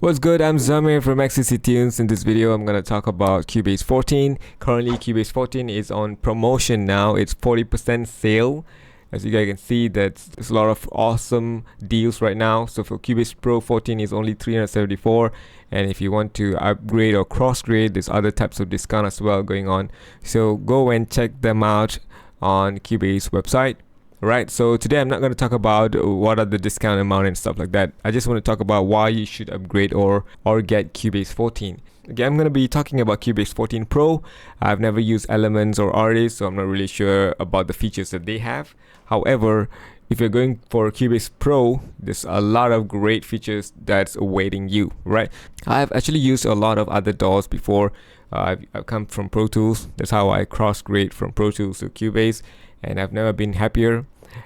What's good? I'm Zamir from XCC Tunes. In this video, I'm going to talk about Cubase 14. Currently, Cubase 14 is on promotion now. It's 40% sale. As you guys can see, there's a lot of awesome deals right now. So for Cubase Pro 14 is only 374, and if you want to upgrade or cross-grade, there's other types of discount as well going on. So go and check them out on Cubase website. Right, so today I'm not going to talk about what are the discount amount and stuff like that. I just want to talk about why you should upgrade or get Cubase 14. Again, I'm going to be talking about Cubase 14 Pro. I've never used Elements or Artist, so I'm not really sure about the features that they have. However, if you're going for Cubase Pro, there's a lot of great features that's awaiting you, right? I've actually used a lot of other DAWs before. I've come from Pro Tools. That's how I cross-grade from Pro Tools to Cubase, and I've never been happier.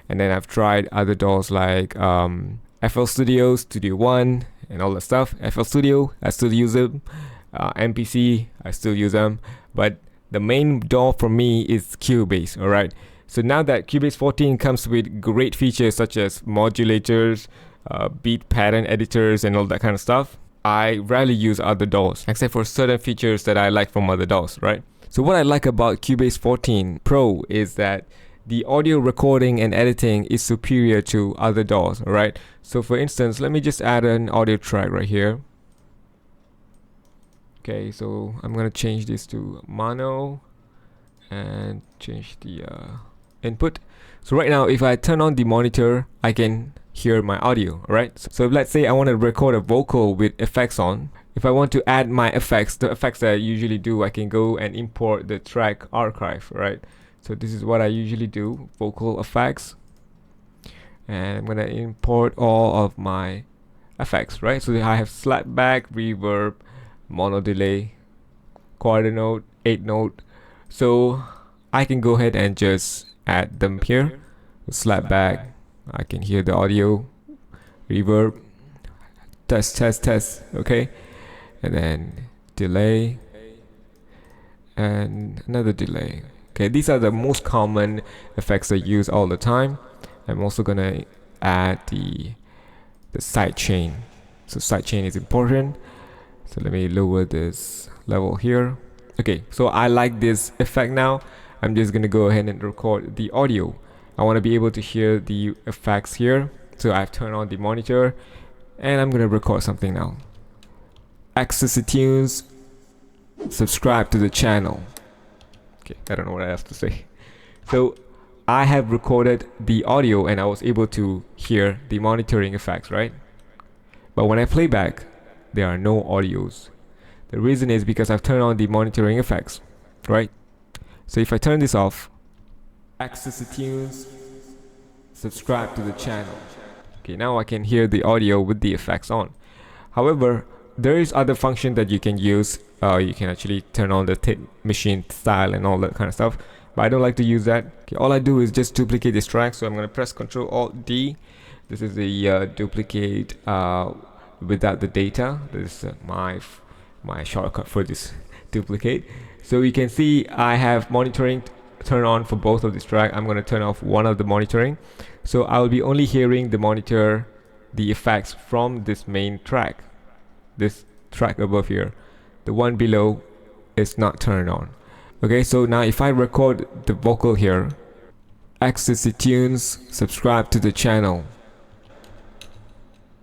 And then I've tried other DAWs like FL Studio, Studio One, and all that stuff. FL Studio, I still use them. MPC, I still use them. But the main DAW for me is Cubase, alright? So now that Cubase 14 comes with great features such as modulators, beat pattern editors, and all that kind of stuff, I rarely use other DAWs, except for certain features that I like from other DAWs, right? So what I like about Cubase 14 Pro is that the audio recording and editing is superior to other DAWs, alright? So for instance, let me just add an audio track right here. Okay, so I'm gonna change this to mono and change the input. So right now, if I turn on the monitor, I can hear my audio, alright? So let's say I want to record a vocal with effects on. If I want to add my effects, the effects that I usually do, I can go and import the track archive, right? So this is what I usually do, vocal effects. And I'm gonna import all of my effects, right? So I have slapback, reverb, mono delay, quarter note, 8 note. So I can go ahead and just add them here. Slapback, I can hear the audio, reverb, test, okay? And then delay, and another delay. Okay, these are the most common effects I use all the time. I'm also gonna add the side chain. So side chain is important. So let me lower this level here. Okay, so I like this effect now. I'm just gonna go ahead and record the audio. I want to be able to hear the effects here. So I've turned on the monitor and I'm gonna record something now. XCC Tunes, subscribe to the channel. Okay, I don't know what I have to say. So I have recorded the audio and I was able to hear the monitoring effects, right? But when I play back, there are no audios. The reason is because I've turned on the monitoring effects, right? So if I turn this off, access the tunes, subscribe to the channel. Okay, now I can hear the audio with the effects on. However, there is other function that you can use. You can actually turn on the tape machine style and all that kind of stuff, but I don't like to use that. Okay, all I do is just duplicate this track. So I'm going to press Ctrl Alt D. This is the duplicate without the data. This is my shortcut for this duplicate. So you can see I have monitoring turned on for both of these tracks. I'm going to turn off one of the monitoring, so I will be only hearing the monitor, the effects from this main track, this track above here. The one below is not turned on. Okay, so now if I record the vocal here, access the tunes, subscribe to the channel.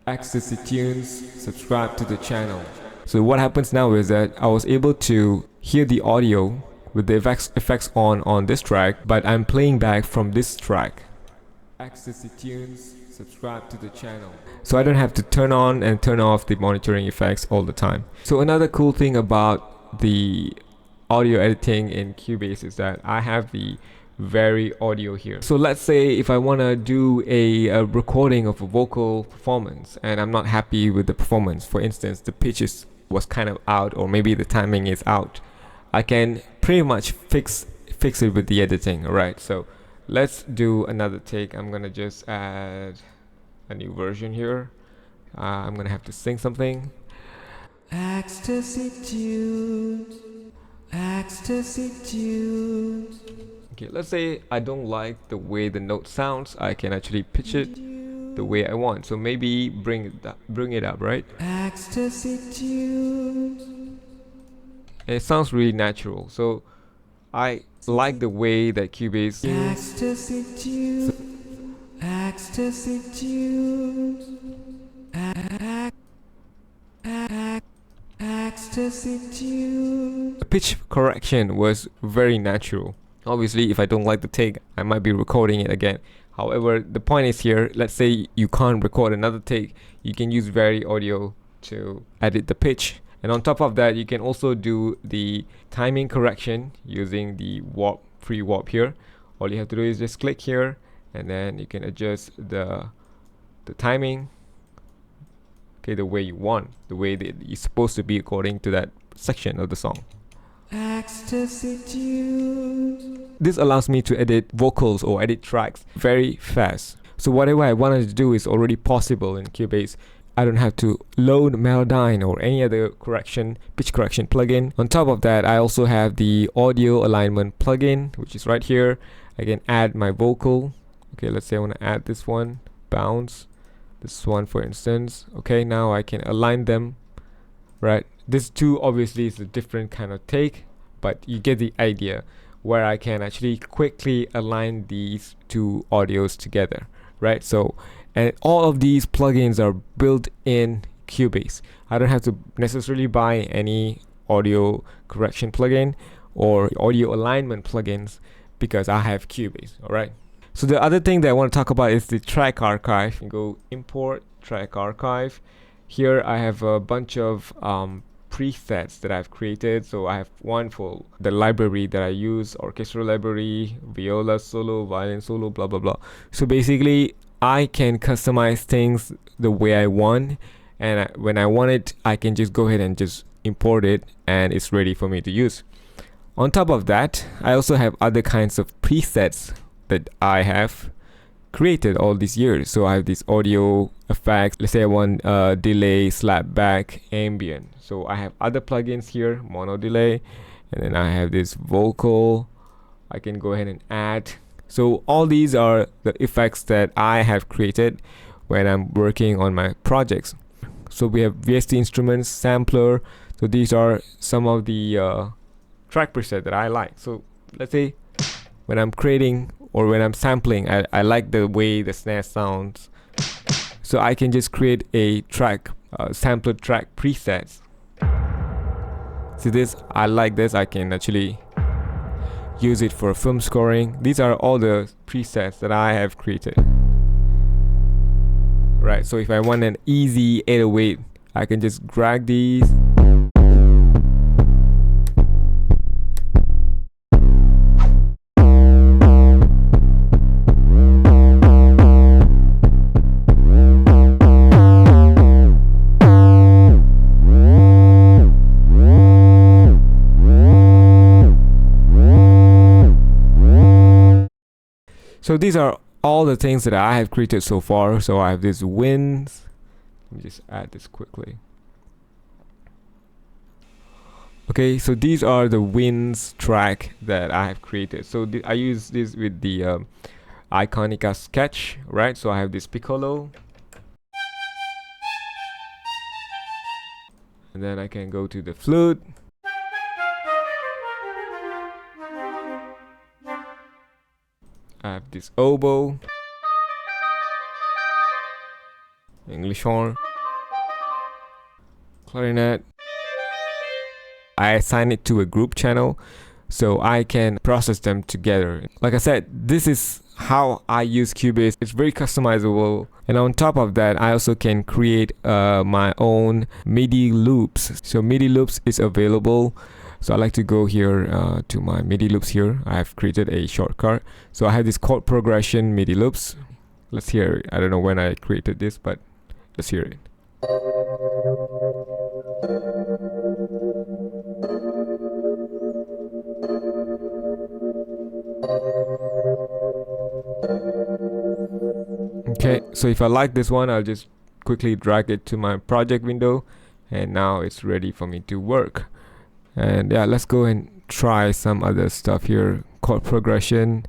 Access the tunes, subscribe to the channel. So what happens now is that I was able to hear the audio with the effects on this track, but I'm playing back from this track. Access the tunes, subscribe to the channel. So I don't have to turn on and turn off the monitoring effects all the time. So another cool thing about the audio editing in Cubase is that I have the Vary audio here. So let's say if I want to do a recording of a vocal performance and I'm not happy with the performance, for instance the pitch was kind of out, or maybe the timing is out, I can pretty much fix it with the editing. Alright, so let's do another take. I'm gonna just add a new version here. I'm gonna have to sing something. Ecstasy tunes, ecstasy tunes. Okay, let's say I don't like the way the note sounds. I can actually pitch it the way I want. So maybe bring it up, right? Ecstasy tunes. And it sounds really natural. So I like the way that Cubase Ecstasy tunes. Ecstasy tunes. Ecstasy tunes. the pitch correction was very natural. Obviously, if I don't like the take, I might be recording it again. However, the point is here, let's say you can't record another take, you can use Vari Audio to edit the pitch. And on top of that, you can also do the timing correction using the warp, free warp here. All you have to do is just click here, and then you can adjust the timing, okay, the way you want, the way that it's supposed to be according to that section of the song. Ecstasy tunes. This allows me to edit vocals or edit tracks very fast. So whatever I wanted to do is already possible in Cubase. I don't have to load Melodyne or any other pitch correction plugin. On top of that, I also have the audio alignment plugin, which is right here. I can add my vocal. Okay, let's say I want to add this one, bounce, this one for instance. Okay, now I can align them, right? This two obviously is a different kind of take, but you get the idea, where I can actually quickly align these two audios together, right? So, and all of these plugins are built in Cubase. I don't have to necessarily buy any audio correction plugin or audio alignment plugins because I have Cubase, all right? So the other thing that I want to talk about is the track archive. You go import track archive. Here I have a bunch of presets that I've created. So I have one for the library that I use, orchestral library, viola solo, violin solo, blah blah blah. So basically I can customize things the way I want, and when I want it, I can just go ahead and just import it, and it's ready for me to use. On top of that, I also have other kinds of presets that I have created all these years. So I have these audio effects. Let's say I want delay, slapback, ambient. So I have other plugins here, mono delay, and then I have this vocal. I can go ahead and add. So all these are the effects that I have created when I'm working on my projects. So we have VST instruments, sampler. So these are some of the track preset that I like. So let's say when I'm creating or when I'm sampling, I like the way the snare sounds. So I can just create a track, sampler track presets. See this, I like this. I can actually use it for film scoring. These are all the presets that I have created. Right, so if I want an easy 808, I can just drag these. So these are all the things that I have created so far. So I have this winds. Let me just add this quickly. Okay, so these are the winds track that I have created. So I use this with the Iconica sketch, right? So I have this piccolo. And then I can go to the flute. I have this oboe, English horn, clarinet. I assign it to a group channel so I can process them together. Like I said, this is how I use Cubase. It's very customizable, and on top of that, I also can create my own MIDI loops. So MIDI loops is available. So I like to go here to my MIDI loops here. I have created a shortcut. So I have this chord progression MIDI loops. Let's hear it. I don't know when I created this, but let's hear it. Okay, so if I like this one, I'll just quickly drag it to my project window, and now it's ready for me to work. And yeah, let's go and try some other stuff here. Chord progression.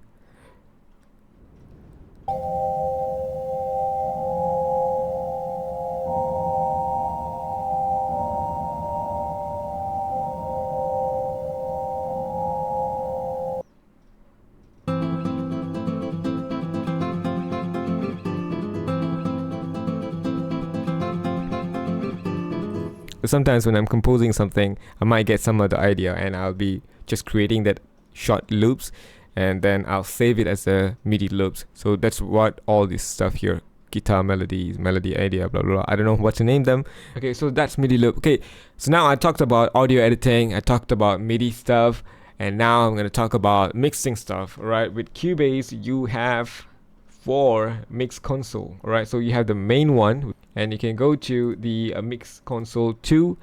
sometimes when I'm composing something, I might get some other idea and I'll be just creating that short loops, and then I'll save it as a MIDI loops. So that's what all this stuff here, guitar melodies, melody idea, blah blah blah. I don't know what to name them. Okay, so that's MIDI loop. Okay, so now I talked about audio editing, I talked about MIDI stuff, and now I'm going to talk about mixing stuff. All right, with Cubase you have 4 mix console. All right, so you have the main one, and you can go to the mix console 2,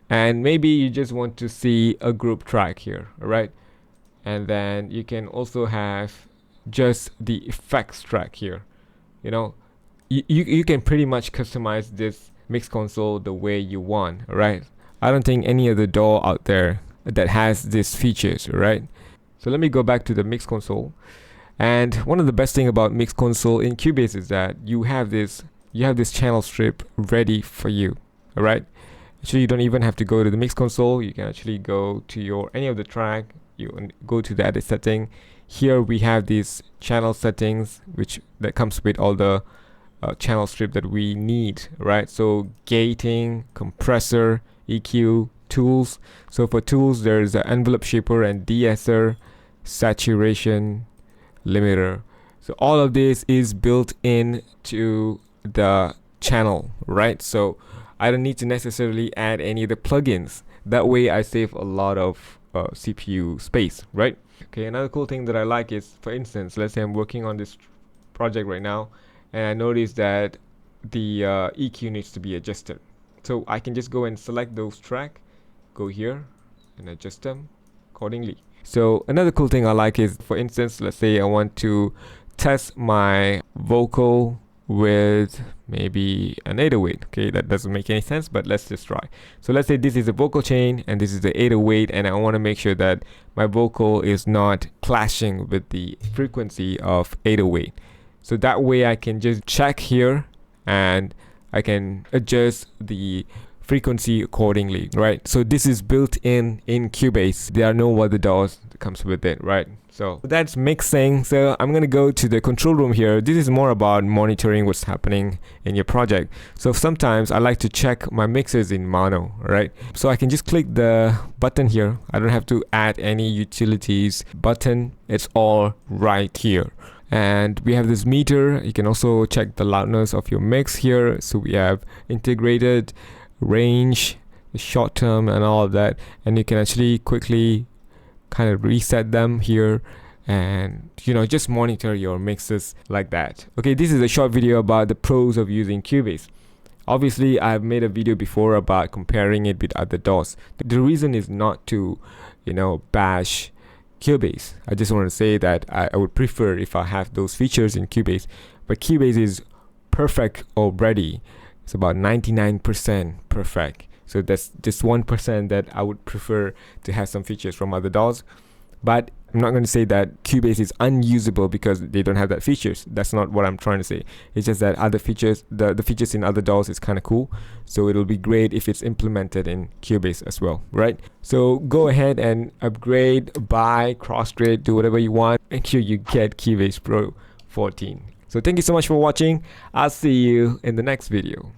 and maybe you just want to see a group track here. All right, and then you can also have just the effects track here. You know, you can pretty much customize this mix console the way you want. All right, I don't think any other DAW out there that has these features. All right, so let me go back to the mix console. And one of the best thing about mix console in Cubase is that you have this channel strip ready for you. All right, so you don't even have to go to the mix console. You can actually go to your any of the track, you go to the edit setting. Here we have these channel settings that comes with all the channel strip that we need, right? So gating, compressor, EQ, tools. So for tools there's an envelope shaper and de-esser, saturation, limiter. So all of this is built into the channel, right? So I don't need to necessarily add any of the plugins. That way I save a lot of CPU space, right? Okay, another cool thing that I like is, for instance, let's say I'm working on this project right now and I notice that the EQ needs to be adjusted. So I can just go and select those tracks, go here and adjust them accordingly. So another cool thing I like is, for instance, let's say I want to test my vocal with maybe an 808. Okay, that doesn't make any sense, but let's just try. So let's say this is a vocal chain and this is the 808, and I want to make sure that my vocal is not clashing with the frequency of 808. So that way I can just check here and I can adjust the frequency accordingly, right? So this is built in Cubase. There are no other DAWs that comes with it, right? So that's mixing. So I'm gonna go to the control room here. This is more about monitoring what's happening in your project. So sometimes I like to check my mixes in mono, right? So I can just click the button here. I don't have to add any utilities button. It's all right here. And we have this meter. You can also check the loudness of your mix here. So we have integrated, range, short term, and all of that, and you can actually quickly kind of reset them here, and just monitor your mixes like that. Okay, this is a short video about the pros of using Cubase. Obviously I've made a video before about comparing it with other DAWs. The reason is not to bash Cubase. I just want to say that I would prefer if I have those features in Cubase, but Cubase is perfect already. It's about 99% perfect. So that's just 1% that I would prefer to have some features from other DAWs. But I'm not going to say that Cubase is unusable because they don't have that features. That's not what I'm trying to say. It's just that other features, the features in other DAWs is kind of cool. So it'll be great if it's implemented in Cubase as well, right? So go ahead and upgrade, buy, cross-grade, do whatever you want. Make sure you get Cubase Pro 14. So thank you so much for watching. I'll see you in the next video.